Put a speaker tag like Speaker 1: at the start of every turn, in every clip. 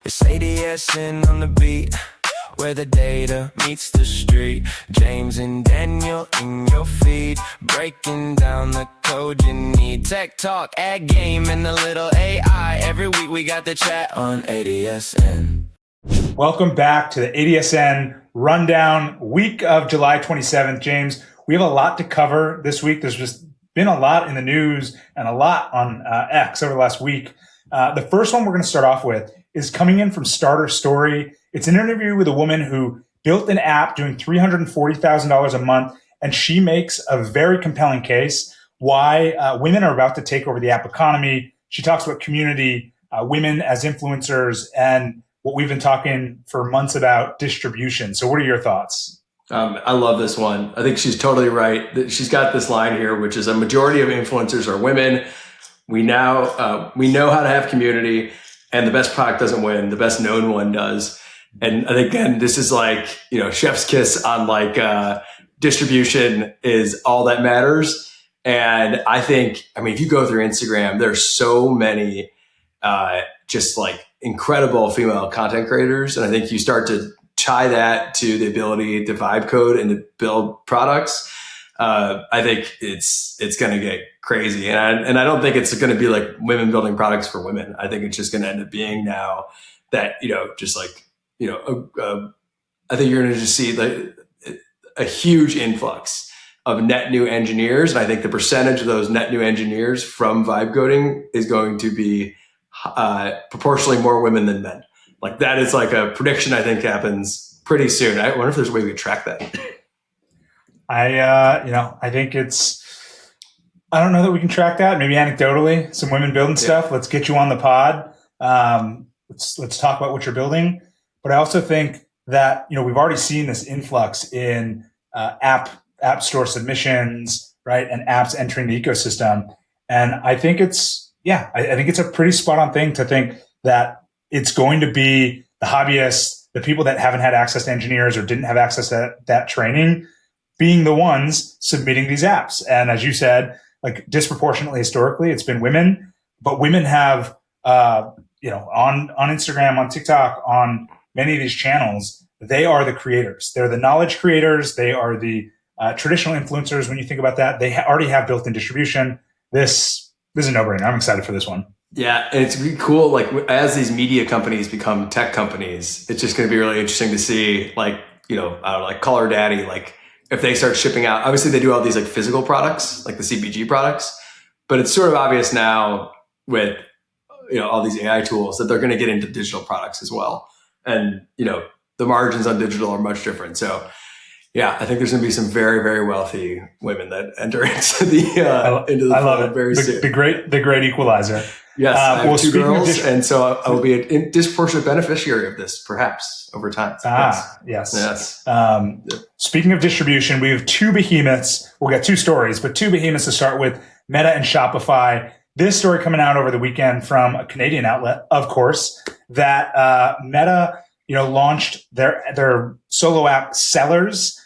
Speaker 1: It's ADSN on the beat, where the data meets the street. James and Daniel in your feed, breaking down the code you need. Tech talk, ad game, and a little AI. Every week we got the chat on ADSN.
Speaker 2: Welcome back to the ADSN Rundown, week of July 27th. James, we have a lot to cover this week. There's just been a lot in the news and a lot on X over the last week. The first one we're going to start off with is coming in from Starter Story. It's an interview with a woman who built an app doing $340,000 a month, and she makes a very compelling case why women are about to take over the app economy. She talks about community, women as influencers, and what we've been talking for months about, distribution. So what are your thoughts?
Speaker 3: I love this one. I think she's totally right. She's got this line here, which is a majority of influencers are women. We know how to have community, and the best product doesn't win. The best known one does. And again, this is like, chef's kiss on distribution is all that matters. And I think, if you go through Instagram, there's so many just like incredible female content creators. And I think you start to tie that to the ability to vibe code and to build products. I think it's going to get crazy. And I don't think it's going to be like women building products for women. I think it's just going to end up being now that, I think you're going to just see like a huge influx of net new engineers. And I think the percentage of those net new engineers from vibe coding is going to be proportionally more women than men. Like that is like a prediction I think happens pretty soon. I wonder if there's a way we could track that.
Speaker 2: I think I don't know that we can track that. Maybe anecdotally, some women building stuff. Let's get you on the pod. Let's talk about what you're building. But I also think that, we've already seen this influx in app store submissions, right? And apps entering the ecosystem. And I think I think it's a pretty spot on thing to think that it's going to be the hobbyists, the people that haven't had access to engineers or didn't have access to that training, being the ones submitting these apps. And as you said, like disproportionately historically, it's been women, but women have, on Instagram, on TikTok, on many of these channels, they are the creators. They're the knowledge creators. They are the traditional influencers. When you think about that, they already have built-in distribution. This is a no-brainer. I'm excited for this one. Yeah,
Speaker 3: and it's really cool. Like as these media companies become tech companies, it's just going to be really interesting to see, like Color Daddy, like if they start shipping out. Obviously, they do all these like physical products, like the CPG products, but it's sort of obvious now with all these AI tools that they're going to get into digital products as well. And the margins on digital are much different. So yeah, I think there's going to be some very, very wealthy women that enter into the
Speaker 2: I love it.
Speaker 3: Very soon.
Speaker 2: The great equalizer.
Speaker 3: Yes, I have two girls, and so I will be a disproportionate beneficiary of this, perhaps over time.
Speaker 2: Yes. Speaking of distribution, we have two behemoths. We'll get two stories, but two behemoths to start with: Meta and Shopify. This story coming out over the weekend from a Canadian outlet, of course, that Meta, launched their solo app Sellers,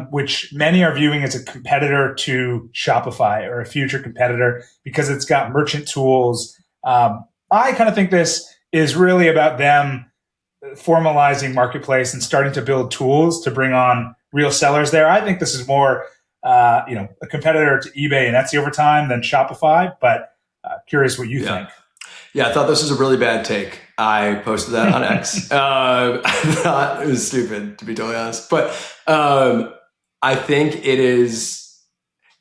Speaker 2: which many are viewing as a competitor to Shopify or a future competitor because it's got merchant tools. I kind of think this is really about them formalizing marketplace and starting to build tools to bring on real sellers there. I think this is more, a competitor to eBay and Etsy over time than Shopify, but curious what you think.
Speaker 3: Yeah, I thought this was a really bad take. I posted that on X. I thought it was stupid, to be totally honest. But I think it's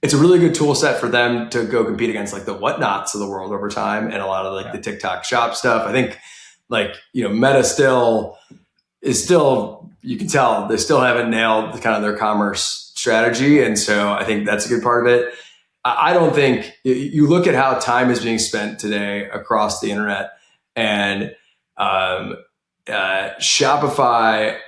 Speaker 3: a really good tool set for them to go compete against like the whatnots of the world over time and a lot of the TikTok shop stuff. I think Meta is still, you can tell they still haven't nailed kind of their commerce strategy. And so I think that's a good part of it. I don't think you look at how time is being spent today across the internet, and Shopify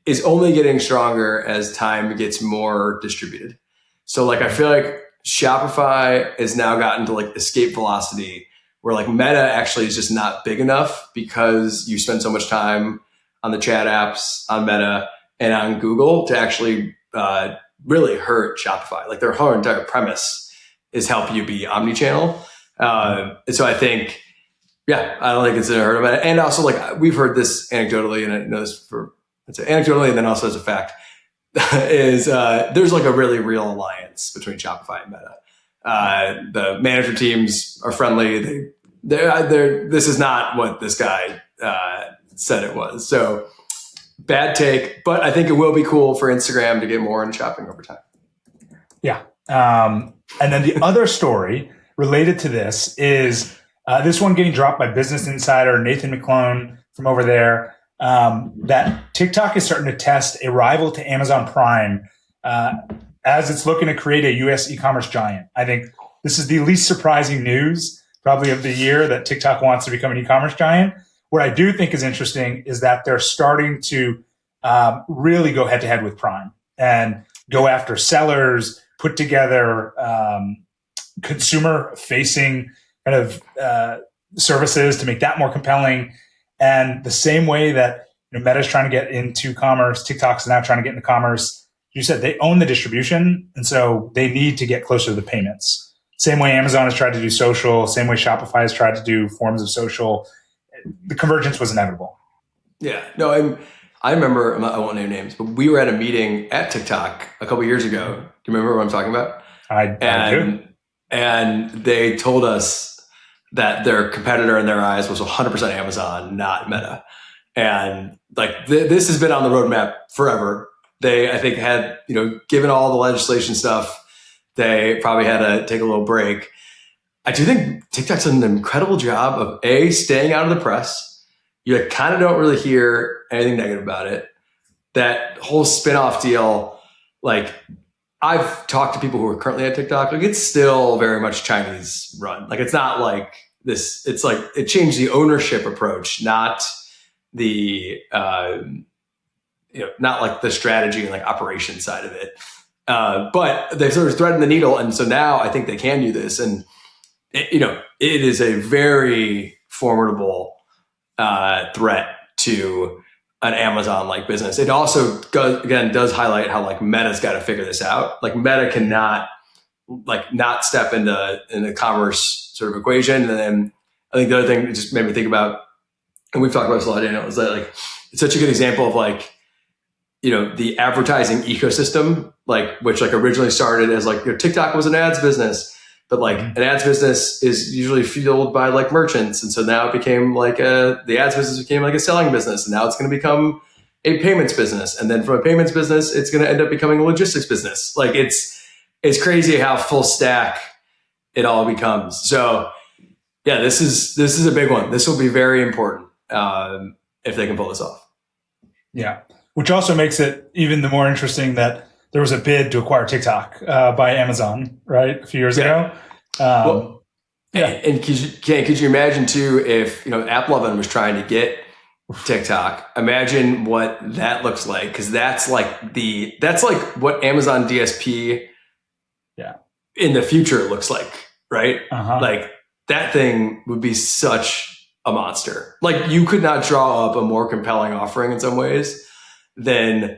Speaker 3: is only getting stronger as time gets more distributed. So I feel like Shopify has now gotten to escape velocity where Meta actually is just not big enough because you spend so much time on the chat apps, on Meta, and on Google to actually really hurt Shopify. Their whole entire premise is help you be omnichannel. And so I think Yeah, I don't think it's unheard of. And also, like, we've heard this anecdotally, and I know this anecdotally, and then also as a fact, is there's like a really real alliance between Shopify and Meta. The manager teams are friendly. This is not what this guy said it was. So bad take, but I think it will be cool for Instagram to get more in shopping over time.
Speaker 2: Yeah. And then the other story related to this is this one getting dropped by Business Insider, Nathan McClone from over there, that TikTok is starting to test a rival to Amazon Prime as it's looking to create a US e-commerce giant. I think this is the least surprising news probably of the year, that TikTok wants to become an e-commerce giant. What I do think is interesting is that they're starting to really go head to head with Prime and go after sellers, put together consumer facing kind of services to make that more compelling. And the same way that Meta's trying to get into commerce, TikTok's now trying to get into commerce. You said they own the distribution, and so they need to get closer to the payments. Same way Amazon has tried to do social, same way Shopify has tried to do forms of social. The convergence was inevitable.
Speaker 3: Yeah, no, I remember, I won't name names, but we were at a meeting at TikTok a couple of years ago. Do you remember what I'm talking about?
Speaker 2: I do.
Speaker 3: And they told us that their competitor in their eyes was 100% Amazon, not Meta. And like this has been on the roadmap forever. They, I think, had, given all the legislation stuff, they probably had to take a little break. I do think TikTok's done an incredible job of staying out of the press. You kind of don't really hear anything negative about it. That whole spin-off deal, like, I've talked to people who are currently at TikTok. Like, it's still very much Chinese run. Like, it's not like this. It's like it changed the ownership approach, not the not like the strategy and like operation side of it. But they've sort of threaded the needle, and so now I think they can do this. And it is a very formidable threat to an Amazon-like business. It also does highlight how like Meta's got to figure this out. Like Meta cannot not step in the commerce sort of equation. And then I think the other thing that just made me think about, and we've talked about this a lot, Daniel, is that like it's such a good example of like the advertising ecosystem, like which like originally started as like TikTok was an ads business. But like an ads business is usually fueled by like merchants. And so now it became like the ads business became like a selling business. And now it's going to become a payments business. And then from a payments business, it's going to end up becoming a logistics business. Like it's crazy how full stack it all becomes. So yeah, this is a big one. This will be very important if they can pull this off.
Speaker 2: Yeah. Which also makes it even the more interesting that there was a bid to acquire TikTok by Amazon, right, a few years ago.
Speaker 3: And could you imagine too if AppLovin was trying to get TikTok? Imagine what that looks like, because that's like what Amazon DSP, in the future looks like, right? Like that thing would be such a monster. Like you could not draw up a more compelling offering in some ways than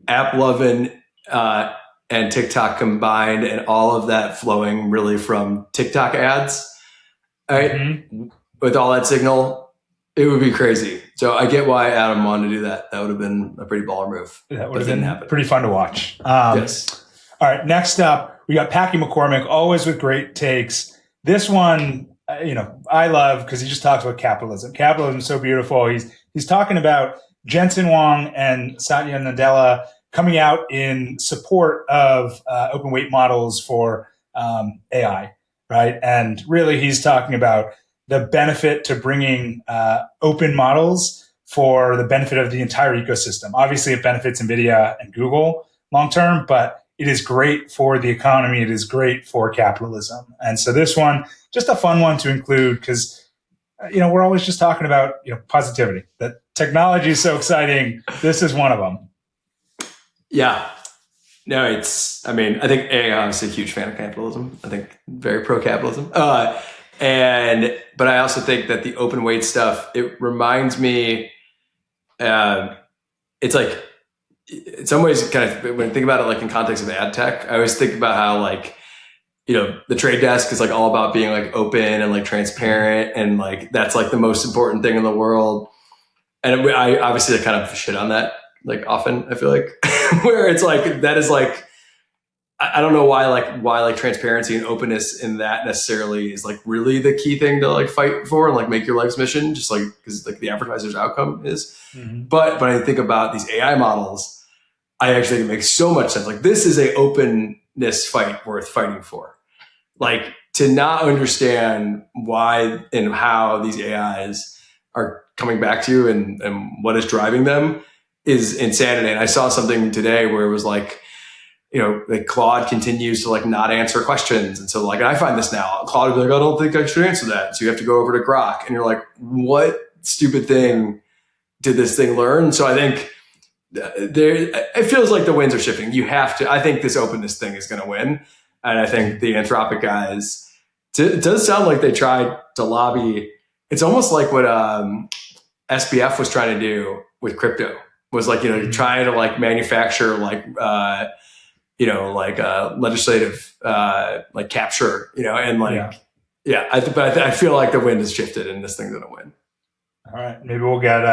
Speaker 3: AppLovin and TikTok combined, and all of that flowing really from TikTok ads, right? Mm-hmm. With all that signal, it would be crazy. So I get why Adam wanted to do that. That would have been a pretty baller move.
Speaker 2: That would have been pretty fun to watch. Yes. All right. Next up, we got Packy McCormick, always with great takes. This one, I love because he just talks about capitalism. Capitalism is so beautiful. He's talking about Jensen Huang and Satya Nadella coming out in support of open weight models for AI, right? And really, he's talking about the benefit to bringing open models for the benefit of the entire ecosystem. Obviously, it benefits NVIDIA and Google long term, but it is great for the economy. It is great for capitalism. And so this one, just a fun one to include because, we're always just talking about, positivity, that technology is so exciting. This is one of them.
Speaker 3: Yeah. No, I think I'm obviously a huge fan of capitalism. I think very pro-capitalism. But I also think that the open weight stuff, it reminds me, it's like, in some ways, kind of when I think about it, like in context of ad tech, I always think about how like the trade desk is like all about being like open and like transparent, and like that's like the most important thing in the world. And I obviously kind of shit on that like often, I feel like, where it's like that is like, I don't know why transparency and openness in that necessarily is like really the key thing to like fight for and like make your life's mission, just like because like the advertiser's outcome is. But when I think about these AI models, I actually think it makes so much sense. Like this is a openness fight worth fighting for. Like to not understand why and how these AIs are coming back to you and what is driving them is insanity. And I saw something today where it was like, like Claude continues to like not answer questions. And so like, I find this now, Claude will be like, I don't think I should answer that. So you have to go over to Grok and you're like, what stupid thing did this thing learn? So I think it feels like the winds are shifting. I think this openness thing is going to win. And I think the Anthropic guys, it does sound like they tried to lobby. It's almost like what SBF was trying to do with crypto was like, trying to like manufacture like, legislative like capture, and like, but I feel like the wind has shifted and this thing's going to win.
Speaker 2: All right. Maybe we'll get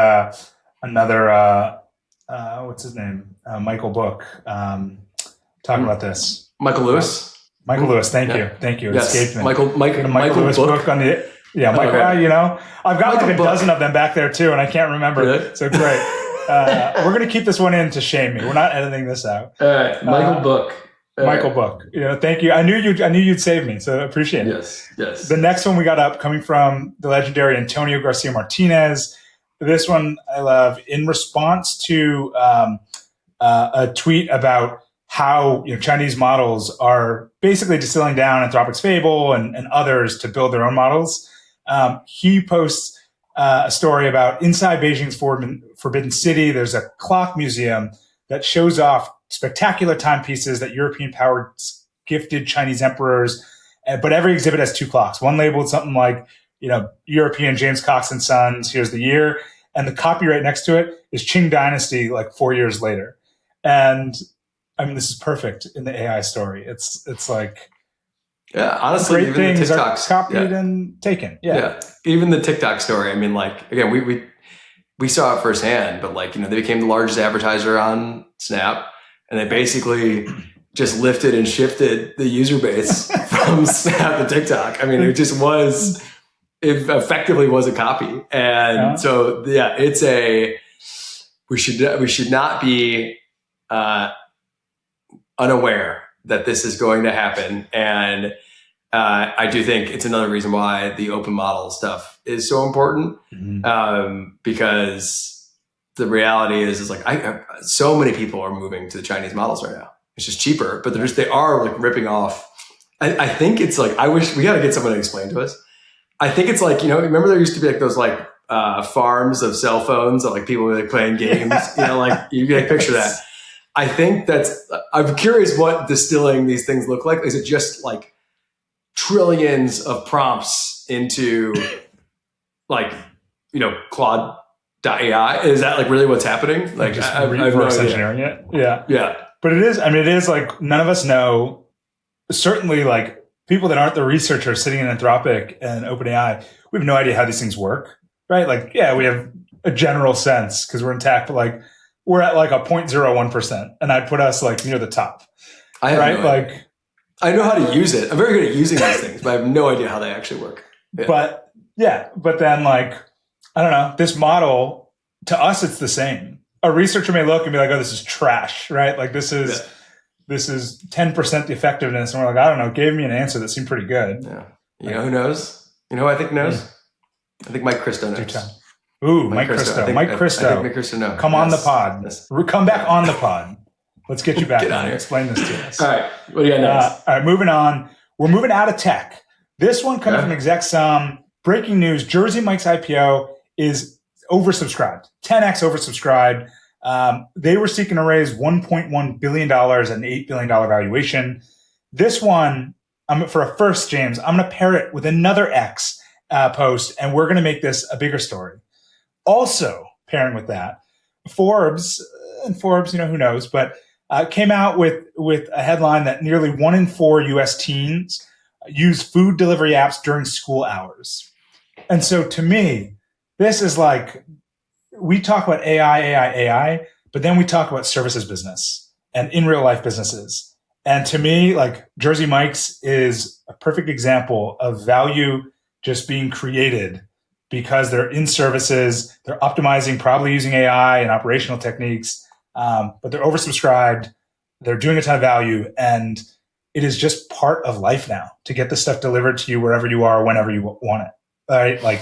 Speaker 2: another, what's his name? Michael Book talking about this.
Speaker 3: Michael Lewis.
Speaker 2: Michael Lewis. Thank you. It
Speaker 3: Yes.
Speaker 2: escaped me.
Speaker 3: Michael
Speaker 2: Lewis book on the, Michael,
Speaker 3: Okay.
Speaker 2: I've got
Speaker 3: Michael
Speaker 2: like a
Speaker 3: Book.
Speaker 2: dozen of them back there too, and I can't remember.
Speaker 3: Really?
Speaker 2: So great. We're going to keep this one in to shame me. We're not editing this out.
Speaker 3: All right. Michael Book.
Speaker 2: Michael Book. Thank you. I knew you'd save me, so I appreciate it.
Speaker 3: Yes.
Speaker 2: The next one we got up coming from the legendary Antonio Garcia Martinez. This one I love. In response to a tweet about how Chinese models are basically distilling down Anthropic's Fable and others to build their own models, he posts a story about inside Beijing's Forbidden City. There's a clock museum that shows off spectacular timepieces that European powers gifted Chinese emperors. But every exhibit has two clocks. One labeled something like, European James Cox and Sons, here's the year. And the copyright next to it is Qing Dynasty, like 4 years later. And I mean, this is perfect in the AI story. It's like,
Speaker 3: honestly,
Speaker 2: great
Speaker 3: even
Speaker 2: things
Speaker 3: the
Speaker 2: are
Speaker 3: TikToks
Speaker 2: copied and taken. Yeah.
Speaker 3: Even the TikTok story. I mean, like again, we saw it firsthand, but like they became the largest advertiser on Snap, and they basically just lifted and shifted the user base from Snap to TikTok. I mean, it effectively was a copy, and so it's we should not be unaware that this is going to happen. And I do think it's another reason why the open model stuff is so important, because the reality is like so many people are moving to the Chinese models right now. It's just cheaper, but they are like ripping off. I think it's like, I wish we got to get someone to explain to us. I think it's like, remember there used to be like those like farms of cell phones that like people were like playing games, like you can picture that. I think I'm curious what distilling these things look like. Is it just like trillions of prompts into like, Claude.ai? Is that like really what's happening? Like
Speaker 2: just
Speaker 3: I've
Speaker 2: reverse engineering it. Yeah.
Speaker 3: Yeah.
Speaker 2: But it is like none of us know, certainly like people that aren't the researchers sitting in Anthropic and OpenAI, we have no idea how these things work, right? Like, we have a general sense because we're in tech, but like we're at like a 0.01%, and I'd put us like near the top. I
Speaker 3: know how to use it. I'm very good at using these things, but I have no idea how they actually work. Yeah.
Speaker 2: But then like, I don't know, this model, to us, it's the same. A researcher may look and be like, oh, this is trash, right? Like this is 10% the effectiveness. And we're like, I don't know, gave me an answer that seemed pretty good.
Speaker 3: Yeah. You know who knows? You know who I think knows? I think Mike Christo knows.
Speaker 2: Ooh, Mike Christo. Mike Christo.
Speaker 3: I think Mike Christo knows.
Speaker 2: Come on the pod.
Speaker 3: Yes.
Speaker 2: Come back on the pod. Let's get you back
Speaker 3: on here.
Speaker 2: Explain this to us.
Speaker 3: All right. What do you got next?
Speaker 2: All right, moving on. We're moving out of tech. This one coming from ExecSum. Breaking news, Jersey Mike's IPO is oversubscribed, 10x oversubscribed. They were seeking to raise $1.1 billion at an $8 billion valuation. This one, for a first, James, I'm going to pair it with another X post, and we're going to make this a bigger story. Also, pairing with that, Forbes, who knows, but came out with a headline that nearly 1 in 4 U.S. teens use food delivery apps during school hours. And so to me, this is like, we talk about AI, but then we talk about services business and in real life businesses. And to me, like Jersey Mike's is a perfect example of value just being created because they're in services, they're optimizing, probably using AI and operational techniques, but they're oversubscribed, they're doing a ton of value, and it is just part of life now to get this stuff delivered to you wherever you are, whenever you want it. Right? Like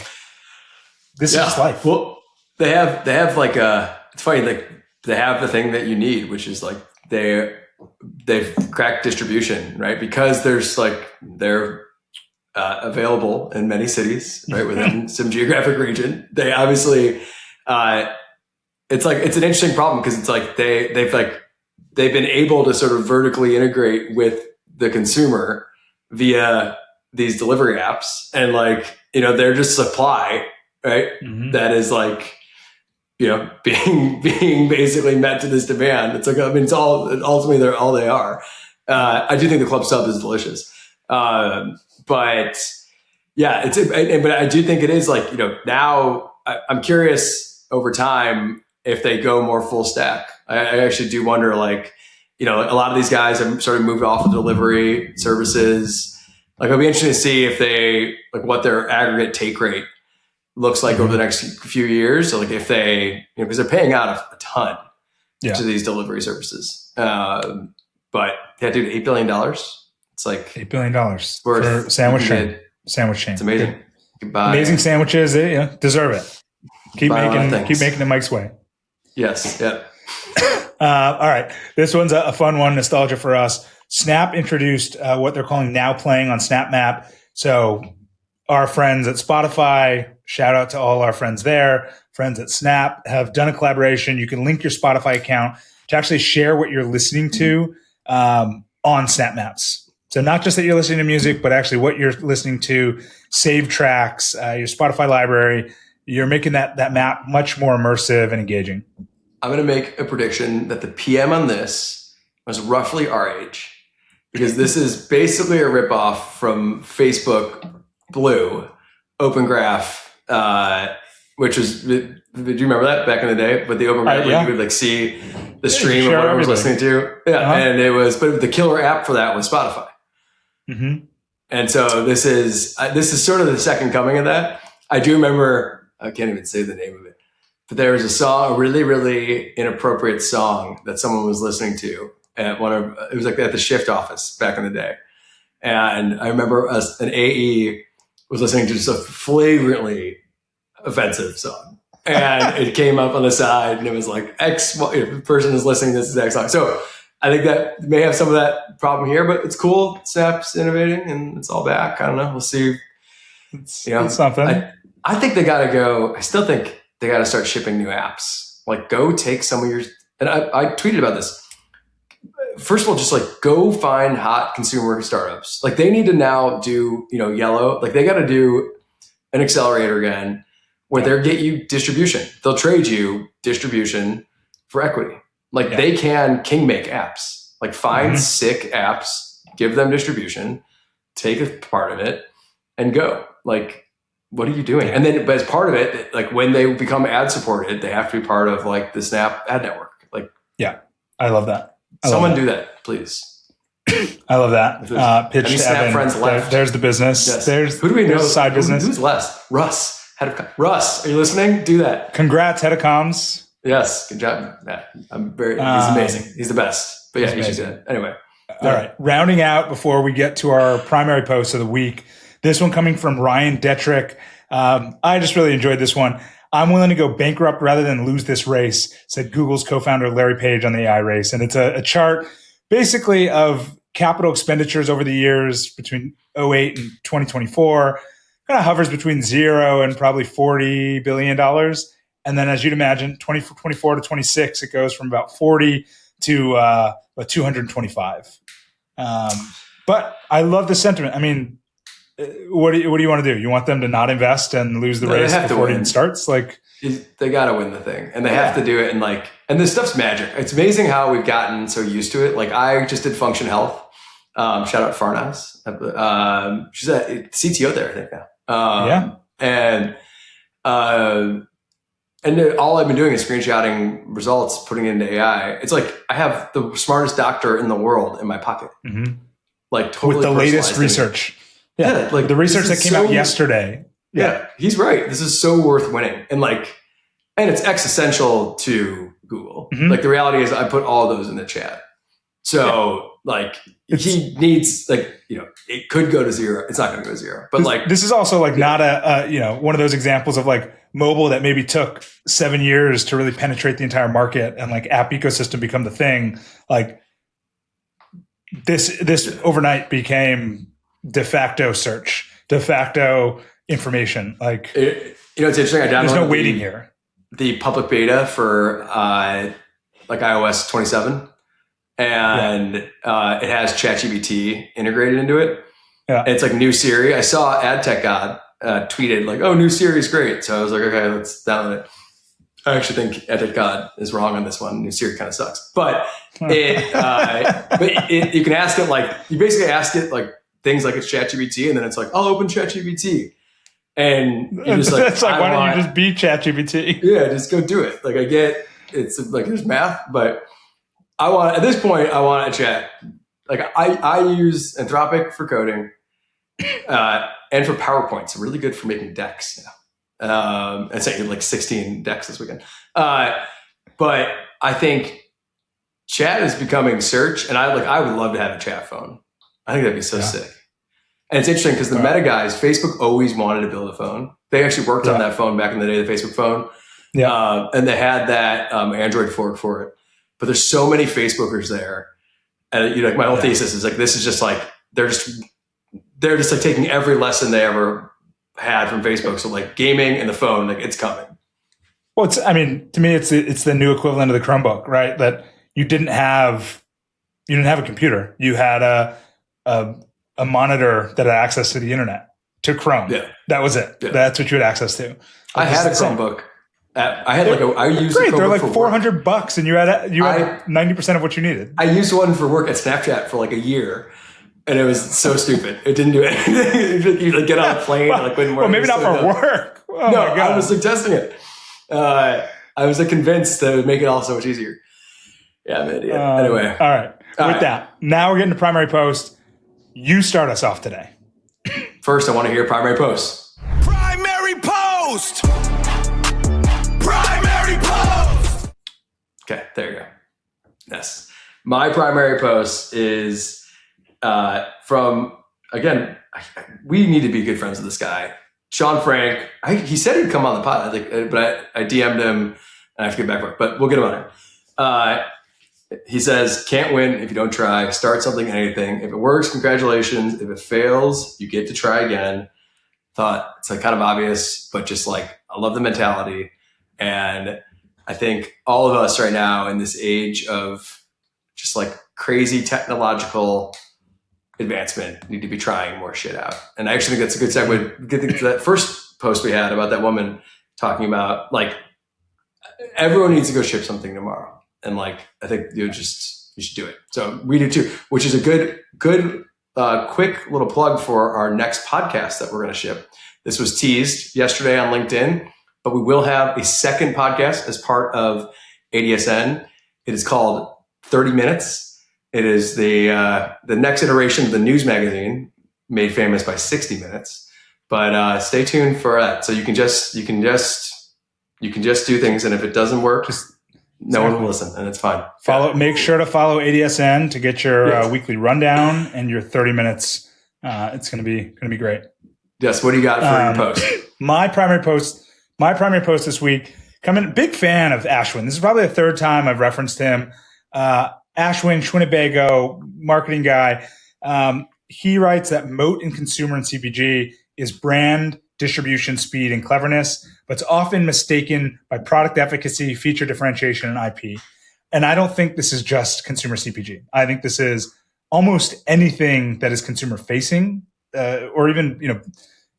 Speaker 2: this is just life.
Speaker 3: Well, they have like it's funny, like they have the thing that you need, which is like they've cracked distribution, right? Because they're available in many cities, right, within some geographic region. They obviously, it's an interesting problem because it's like they've been able to sort of vertically integrate with the consumer via these delivery apps, and like, you know, they're just supply, right? Mm-hmm. That is like, you know, being basically met to this demand. It's like, I mean, it's ultimately they're all they are. I do think the club sub is delicious. But yeah, but I do think it is like, you know, now I'm curious over time if they go more full stack. I actually do wonder, like, you know, a lot of these guys have sort of moved off of delivery services. Like, it'll be interesting to see if they, like, what their aggregate take rate looks like over the next few years. So like if they, you know, because they're paying out a ton to these delivery services. But yeah, dude, $8 billion. It's like
Speaker 2: $8 billion for sandwich chain.
Speaker 3: It's amazing.
Speaker 2: Amazing sandwiches. They deserve it. Keep making it Mike's way.
Speaker 3: Yes. Yeah.
Speaker 2: All right. This one's a fun one. Nostalgia for us. Snap introduced what they're calling Now Playing on Snap Map. So our friends at Spotify, shout out to all our friends there, friends at Snap, have done a collaboration. You can link your Spotify account to actually share what you're listening to on Snap Maps. So not just that you're listening to music, but actually what you're listening to, save tracks, your Spotify library. You're making that map much more immersive and engaging.
Speaker 3: I'm going to make a prediction that the PM on this was roughly our age, because this is basically a ripoff from Facebook Blue, Open Graph, which was, did you remember that back in the day? But the Open Graph, where you could like see the stream of what everyone was listening to. Yeah. And it was, but the killer app for that was Spotify. Mm-hmm. And so this is sort of the second coming of that. I do remember, I can't even say the name of it, but there was a song, a really, really inappropriate song that someone was listening to at it was like at the shift office back in the day. And I remember an AE was listening to just a flagrantly offensive song. And it came up on the side and it was like, the person is listening to this exact song. So I think that may have some of that problem here, but it's cool. Snap's innovating and it's all back. I don't know. We'll see.
Speaker 2: It's something.
Speaker 3: I think they got to go. I still think they got to start shipping new apps. Like, go take some of your, and I tweeted about this. First of all, just like go find hot consumer startups. Like, they need to now do, you know, Yellow. Like, they got to do an accelerator again where they'll get you distribution. They'll trade you distribution for equity. Like, they can king make apps. Like, find sick apps, give them distribution, take a part of it, and go. Like, what are you doing? And then, but as part of it, like when they become ad supported, they have to be part of like the Snap ad network. Like,
Speaker 2: yeah, I love that.
Speaker 3: Someone do that, please.
Speaker 2: I love that. Pitch to
Speaker 3: Snap
Speaker 2: Evan.
Speaker 3: friends left.
Speaker 2: There's the business.
Speaker 3: Yes. Who do we know?
Speaker 2: Side business.
Speaker 3: Who's less? Russ. Russ, are you listening? Do that.
Speaker 2: Congrats, head of comms.
Speaker 3: Yes, good job. Yeah, he's amazing. He's the best. But yeah, you should do that. Anyway.
Speaker 2: All right. Rounding out before we get to our primary post of the week. This one coming from Ryan Detrick. I just really enjoyed this one. I'm willing to go bankrupt rather than lose this race, said Google's co-founder Larry Page on the AI race. And it's a chart basically of capital expenditures over the years between 2008 and 2024. Kind of hovers between 0 and probably $40 billion. And then, as you'd imagine, 2024 to 26, it goes from about 40 to about 225. But I love the sentiment. I mean, what do you want to do? You want them to not invest and lose the race before it even starts? Like,
Speaker 3: they got to win the thing, and they have to do it. And this stuff's magic. It's amazing how we've gotten so used to it. Like, I just did Function Health. Shout out Farnaz. She's a CTO there, I think now. And all I've been doing is screenshotting results, putting it into AI. It's like I have the smartest doctor in the world in my pocket. Like, totally
Speaker 2: with the latest research. Yeah, like the research that came out yesterday.
Speaker 3: Yeah, he's right. This is so worth winning. And it's existential to Google. Like, the reality is I put all those in the chat. So he needs, it could go to zero. It's not going to go to zero. But
Speaker 2: this is also not one of those examples of mobile that maybe took 7 years to really penetrate the entire market and app ecosystem become the thing. Like, this overnight became de facto search, de facto information.
Speaker 3: It's interesting. I downloaded
Speaker 2: there's no waiting here.
Speaker 3: The public beta for iOS 27, and it has ChatGPT integrated into it.
Speaker 2: Yeah,
Speaker 3: and it's new Siri. I saw AdTech God tweeted "Oh, new Siri is great." So I was like, "Okay, let's download it." I actually think AdTech God is wrong on this one. New Siri kind of sucks, but you can ask it you basically ask it things like it's ChatGPT, and then it's I'll open ChatGPT. And you're just
Speaker 2: it's why don't you just be ChatGPT?
Speaker 3: Yeah, just go do it. I get it's there's math, but at this point I want a chat. I use Anthropic for coding, and for PowerPoint. It's really good for making decks now. I sent you 16 decks this weekend. But I think chat is becoming search, and I would love to have a chat phone. I think that'd be so sick. And it's interesting because the Meta guys, Facebook always wanted to build a phone. They actually worked on that phone back in the day, the Facebook phone. Yeah. And they had that Android fork for it. But there's so many Facebookers there. And my whole thesis is this is just they're just taking every lesson they ever had from Facebook. So gaming and the phone, it's coming.
Speaker 2: Well, to me, it's the new equivalent of the Chromebook, right? That you didn't have a computer. You had a monitor that had access to the internet, to Chrome. Yeah. That was it. Yeah. That's what you had access to.
Speaker 3: I had a Chromebook. I used
Speaker 2: great.
Speaker 3: a Chromebook.
Speaker 2: They're $400 and you had 90% of what you needed.
Speaker 3: I used one for work at Snapchat for a year. And it was so stupid. It didn't do anything. You get on a plane and wouldn't work.
Speaker 2: Well, maybe not for work. Oh no, my God.
Speaker 3: I was testing it. I was convinced that it would make it all so much easier. Yeah, I'm an idiot. Anyway.
Speaker 2: All right. With that, now we're getting to primary post. You start us off today.
Speaker 3: First, I want to hear primary posts.
Speaker 1: Primary post! Primary post!
Speaker 3: Okay, there you go. Yes. My primary post is from, again, we need to be good friends with this guy. Sean Frank, he said he'd come on the pod, I think, but I DM'd him and I have to get back for it, but we'll get him on here. He says, can't win if you don't try. Start something, anything. If it works, congratulations. If it fails, you get to try again. Thought it's kind of obvious, but just I love the mentality. And I think all of us right now in this age of just crazy technological advancement need to be trying more shit out. And I actually think that's a good segue. Get to that first post we had about that woman talking about everyone needs to go ship something tomorrow. And I think you should do it. So we do too, which is a good, quick little plug for our next podcast that we're going to ship. This was teased yesterday on LinkedIn, but we will have a second podcast as part of ADSN. It is called 30 Minutes. It is the next iteration of the news magazine made famous by 60 Minutes. But stay tuned for that. So you can just do things, and if it doesn't work, no one will listen, and it's fine.
Speaker 2: Make sure to follow ADSN to get your weekly rundown and your 30 minutes. It's going to be great.
Speaker 3: Yes. What do you got for your post?
Speaker 2: My primary post this week. Big fan of Ashwin. This is probably the third time I've referenced him. Ashwin, Schwinnebago, marketing guy. He writes that moat in consumer and CPG is brand, distribution, speed, and cleverness, but it's often mistaken by product efficacy, feature differentiation, and IP. And I don't think this is just consumer CPG. I think this is almost anything that is consumer facing or even,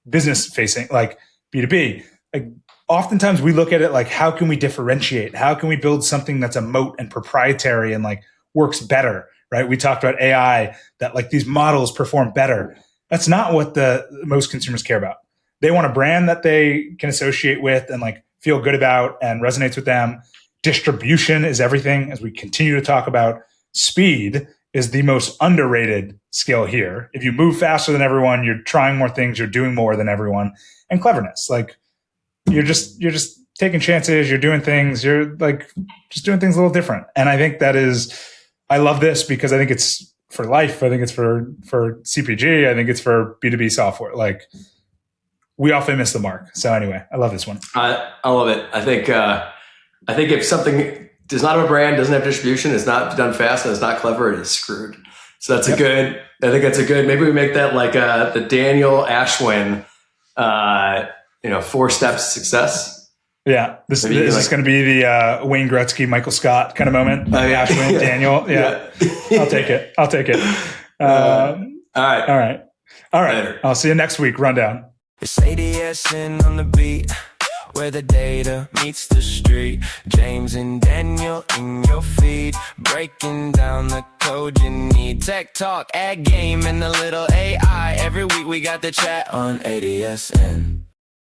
Speaker 2: business facing, like B2B, like oftentimes we look at it like, how can we differentiate? How can we build something that's a moat and proprietary and like works better, right? We talked about AI, that like these models perform better. That's not what the most consumers care about. They want a brand that they can associate with and like feel good about and resonates with them. Distribution is everything, as we continue to talk about. Speed is the most underrated skill here. If you move faster than everyone, you're trying more things, you're doing more than everyone. And cleverness, like you're just taking chances, you're doing things, you're like just doing things a little different. And I think I love this because I think it's for life. I think it's for CPG. I think it's for B2B software. Like we often miss the mark. So anyway, I love this one.
Speaker 3: I love it. I think if something does not have a brand, doesn't have distribution, is not done fast, and it's not clever, it is screwed. So that's I think that's a good, maybe we make that like the Daniel Ashwin, 4 steps to success.
Speaker 2: Yeah. This is going to be the Wayne Gretzky, Michael Scott kind of moment. Ashwin, Daniel. Yeah. I'll take it. All right. Later. I'll see you next week. Rundown.
Speaker 1: It's ADSN on the beat, where the data meets the street. James and Daniel in your feed, breaking down the code you need. Tech talk, ad game, and a little AI. Every week we got the chat on ADSN.